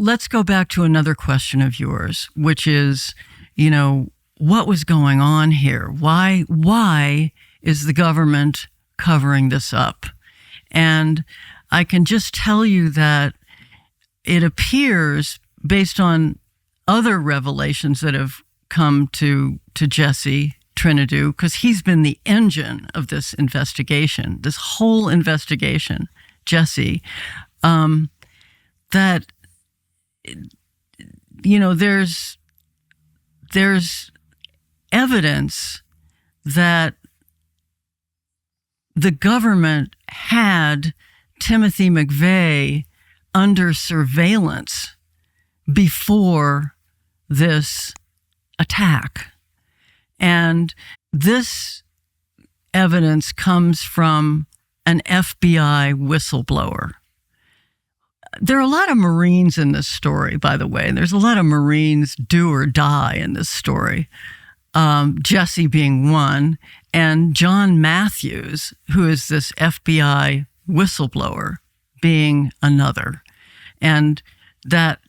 let's go back to another question of yours, which is, what was going on here? Why is the government covering this up? And I can just tell you that it appears, based on other revelations that have come to Jesse Trinidou, because he's been the engine of this investigation, this whole investigation, Jesse, that, there's evidence that the government had Timothy McVeigh under surveillance before this attack. And this evidence comes from an FBI whistleblower. There are a lot of Marines in this story, by the way. There's a lot of Marines do or die in this story, Jesse being one, and John Matthews, who is this FBI whistleblower, being another. And that,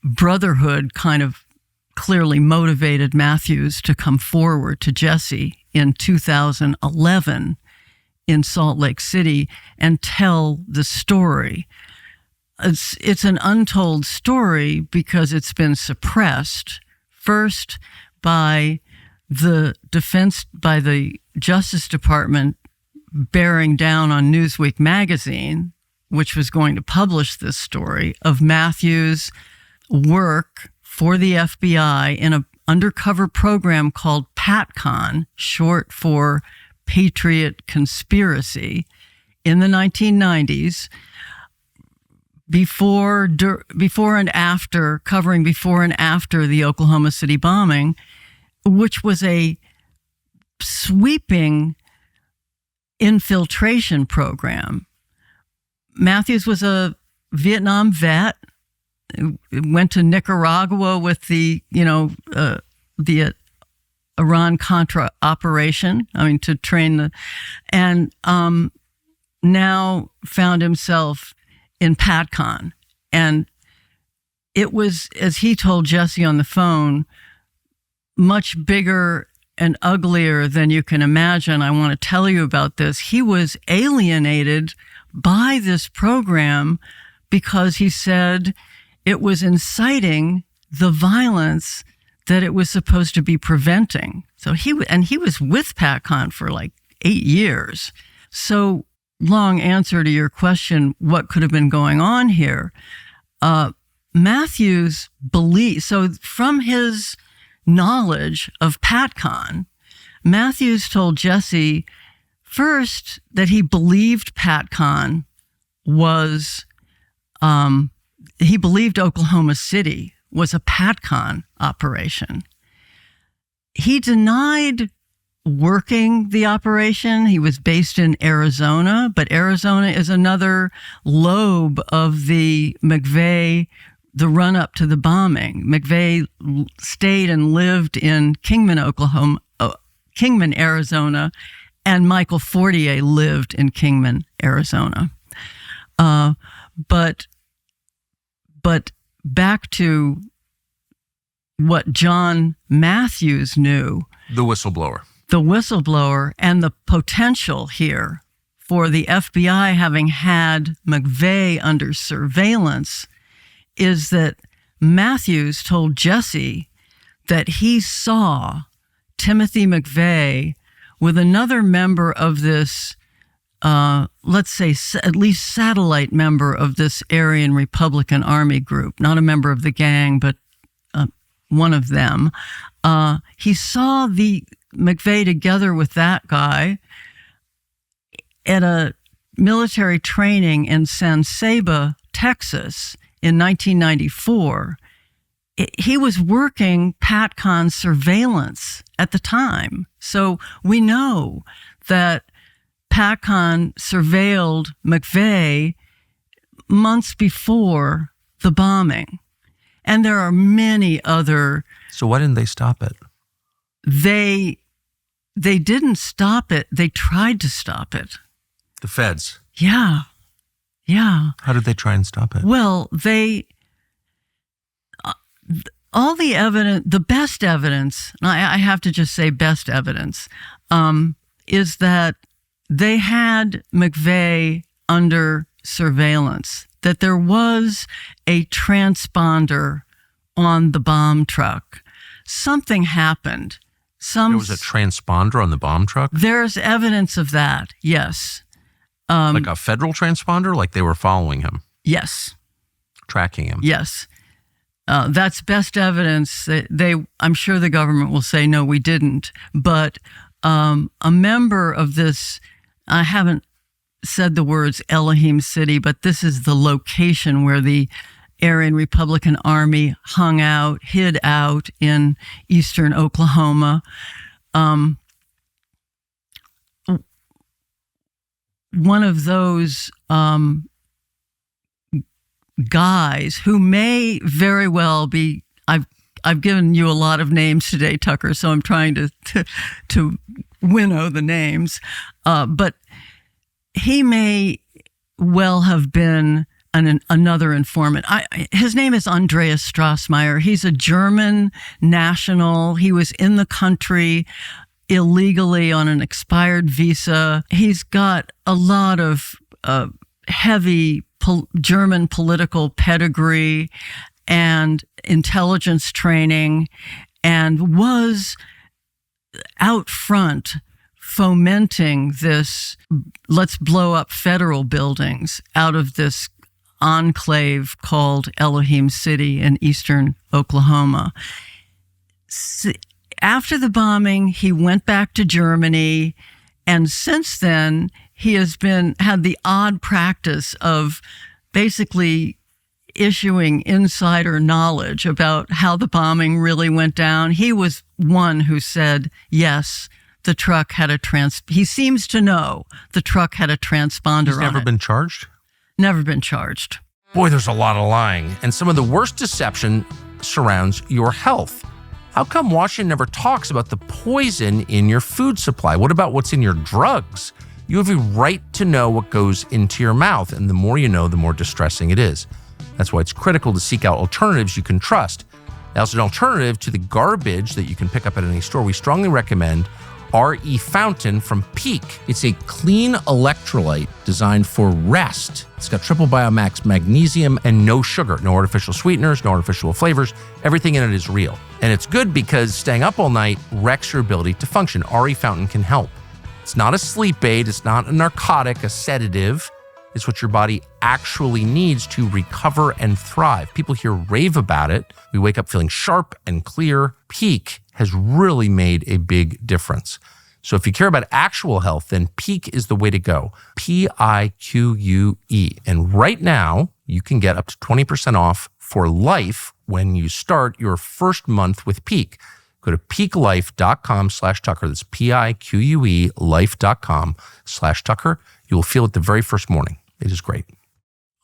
brotherhood kind of clearly motivated Matthews to come forward to Jesse in 2011 in Salt Lake City and tell the story. It's an untold story because it's been suppressed, first by the Justice Department bearing down on Newsweek magazine, which was going to publish this story of Matthews' work for the FBI in an undercover program called Patcon, short for Patriot Conspiracy, in the 1990s, covering before and after the Oklahoma City bombing, which was a sweeping infiltration program. Matthews was a Vietnam vet, went to Nicaragua with the Iran-Contra operation, to train and now found himself in Patcon. And it was, as he told Jesse on the phone, much bigger and uglier than you can imagine. I want to tell you about this. He was alienated by this program because he said it was inciting the violence that it was supposed to be preventing. So he was with Patcon for like 8 years. So, long answer to your question, what could have been going on here? Matthews believed, so from his knowledge of Patcon, Matthews told Jesse first that he believed Patcon was, he believed Oklahoma City was a Patcon operation. He denied working the operation. He was based in Arizona, but Arizona is another lobe of the McVeigh, the run-up to the bombing. McVeigh stayed and lived in Kingman, Arizona, and Michael Fortier lived in Kingman, Arizona. But back to what John Matthews knew. The whistleblower And the potential here for the FBI having had McVeigh under surveillance is that Matthews told Jesse that he saw Timothy McVeigh with another member of this, let's say at least satellite member of this Aryan Republican Army group, not a member of the gang, but one of them. He saw the McVeigh together with that guy at a military training in San Saba, Texas in 1994. He was working Patcon surveillance at the time. So we know that Patcon surveilled McVeigh months before the bombing. And there are many other... So why didn't they stop it? They didn't stop it. They tried to stop it. The feds? Yeah. Yeah. How did they try and stop it? Well, all the evidence, the best evidence, I have to just say best evidence, is that they had McVeigh under surveillance, that there was a transponder on the bomb truck. Something happened. There was a transponder on the bomb truck? There's evidence of that, yes. Like a federal transponder? Like they were following him? Yes. Tracking him? Yes. That's best evidence. I'm sure the government will say, no, we didn't. But a member of this, I haven't said the words Elohim City, but this is the location where the Aryan Republican Army hid out in eastern Oklahoma. One of those guys who may very well be, I've given you a lot of names today, Tucker, so I'm trying to winnow the names, but he may well have been another informant. His name is Andreas Strassmeir. He's a German national. He was in the country illegally on an expired visa. He's got a lot of heavy German political pedigree and intelligence training, and was out front fomenting this, let's blow up federal buildings out of this enclave called Elohim City in eastern Oklahoma. After the bombing, he went back to Germany, and since then, he has had the odd practice of basically issuing insider knowledge about how the bombing really went down. He was one who said, yes, the truck had he seems to know the truck had a transponder on it. He's never been charged? Never been charged. Boy, there's a lot of lying, and some of the worst deception surrounds your health. How come Washington never talks about the poison in your food supply? What about what's in your drugs? You have a right to know what goes into your mouth, and the more you know, the more distressing it is. That's why it's critical to seek out alternatives you can trust. Now, as an alternative to the garbage that you can pick up at any store, we strongly recommend RE Fountain from Peak. It's a clean electrolyte designed for rest. It's got triple Biomax magnesium and no sugar, no artificial sweeteners, no artificial flavors. Everything in it is real. And it's good because staying up all night wrecks your ability to function. RE Fountain can help. It's not a sleep aid. It's not a narcotic, a sedative. It's what your body actually needs to recover and thrive. People here rave about it. We wake up feeling sharp and clear. Peak has really made a big difference. So if you care about actual health, then Peak is the way to go. PIQUE. And right now, you can get up to 20% off for life when you start your first month with Peak. Go to peaklife.com/Tucker. That's PIQUE life.com/Tucker. You will feel it the very first morning. It is great.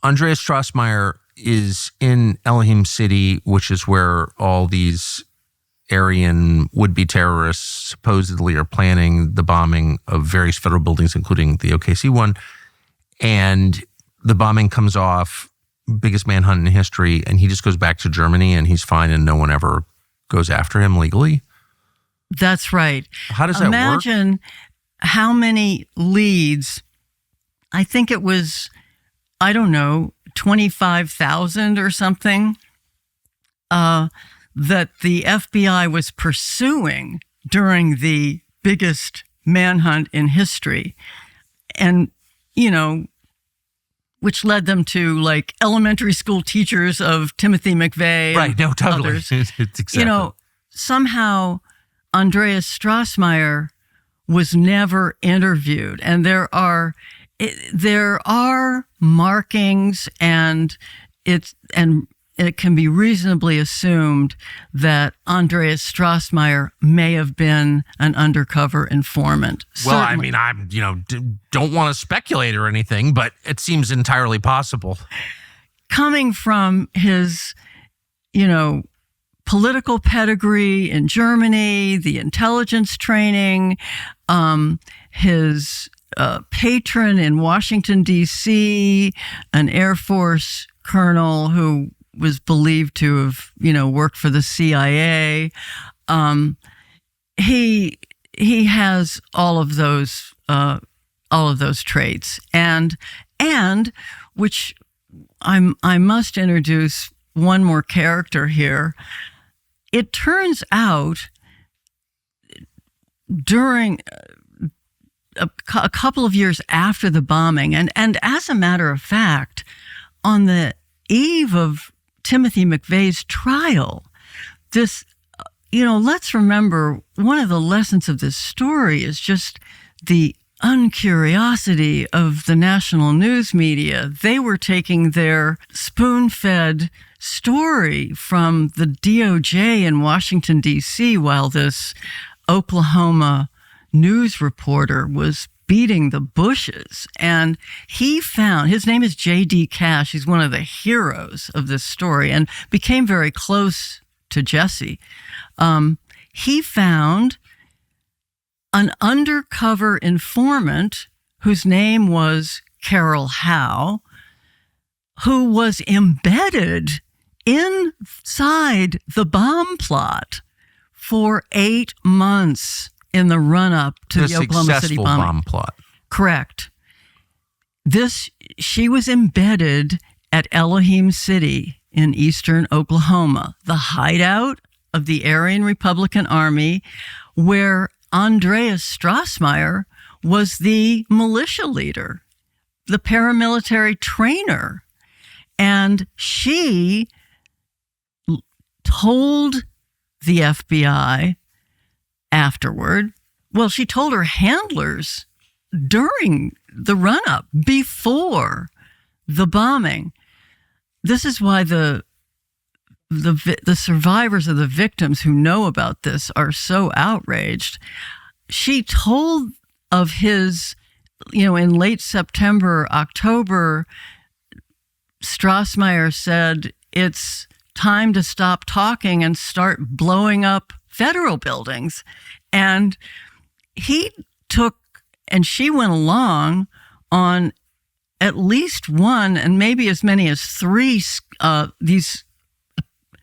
Andreas Strassmeir is in Elohim City, which is where all these Aryan would-be terrorists supposedly are planning the bombing of various federal buildings, including the OKC one. And the bombing comes off, biggest manhunt in history, and he just goes back to Germany and he's fine and no one ever goes after him legally? That's right. How does that work? Imagine how many leads, I think it was, 25,000 or something, that the FBI was pursuing during the biggest manhunt in history. And, which led them to like elementary school teachers of Timothy McVeigh. Right, no, totally. Others. It's exactly. Somehow Andreas Strassmeir was never interviewed. And there are markings, and it can be reasonably assumed that Andreas Strassmeir may have been an undercover informant. Well, Certainly. I don't want to speculate or anything, but it seems entirely possible. Coming from his, political pedigree in Germany, the intelligence training, his patron in Washington, D.C., an Air Force colonel who was believed to have, worked for the CIA. He has all of those traits, and which I must introduce one more character here. It turns out during a couple of years after the bombing, and as a matter of fact, on the eve of Timothy McVeigh's trial, this, let's remember, one of the lessons of this story is just the uncuriosity of the national news media. They were taking their spoon-fed story from the DOJ in Washington, D.C., while this Oklahoma news reporter was beating the bushes. And he found, his name is J.D. Cash. He's one of the heroes of this story and became very close to Jesse. He found an undercover informant whose name was Carol Howe, who was embedded inside the bomb plot for 8 months in the run-up to the Oklahoma City bombing. Bomb plot. Correct. She was embedded at Elohim City in eastern Oklahoma, the hideout of the Aryan Republican Army, where Andreas Strassmeir was the militia leader, the paramilitary trainer. And she told the FBI afterward, well, she told her handlers during the run-up, before the bombing. This is why the survivors of the victims who know about this are so outraged. She told of his, in late September, October, Strassmeir said, it's time to stop talking and start blowing up federal buildings. And she went along on at least one and maybe as many as three these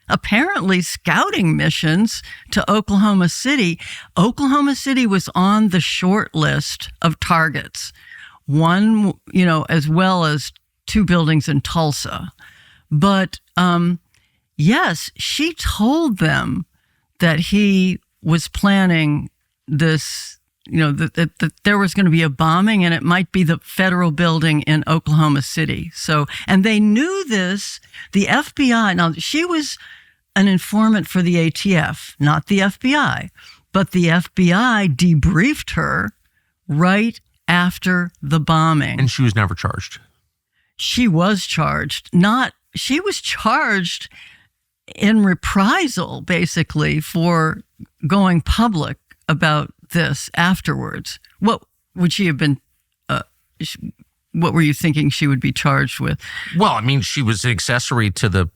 apparently scouting missions to Oklahoma City. Oklahoma City was on the short list of targets, one, as well as 2 buildings in Tulsa. But yes, she told them that he was planning this, that there was going to be a bombing and it might be the federal building in Oklahoma City. So, and they knew this, the FBI, now she was an informant for the ATF, not the FBI, but the FBI debriefed her right after the bombing. And she was never charged. She was charged. She was charged in reprisal, basically, for going public about this afterwards. What would she have been, what were you thinking she would be charged with? Well, I mean, she was an accessory to the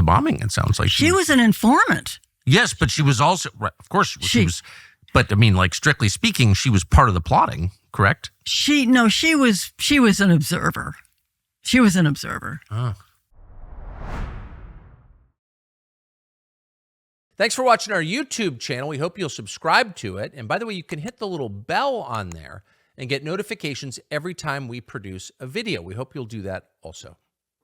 bombing, it sounds like. She was an informant. Yes, but she was also, of course, she was, but I mean, like, strictly speaking, she was part of the plotting, correct? She was an observer. She was an observer. Oh. Thanks for watching our YouTube channel. We hope you'll subscribe to it. And by the way, you can hit the little bell on there and get notifications every time we produce a video. We hope you'll do that also.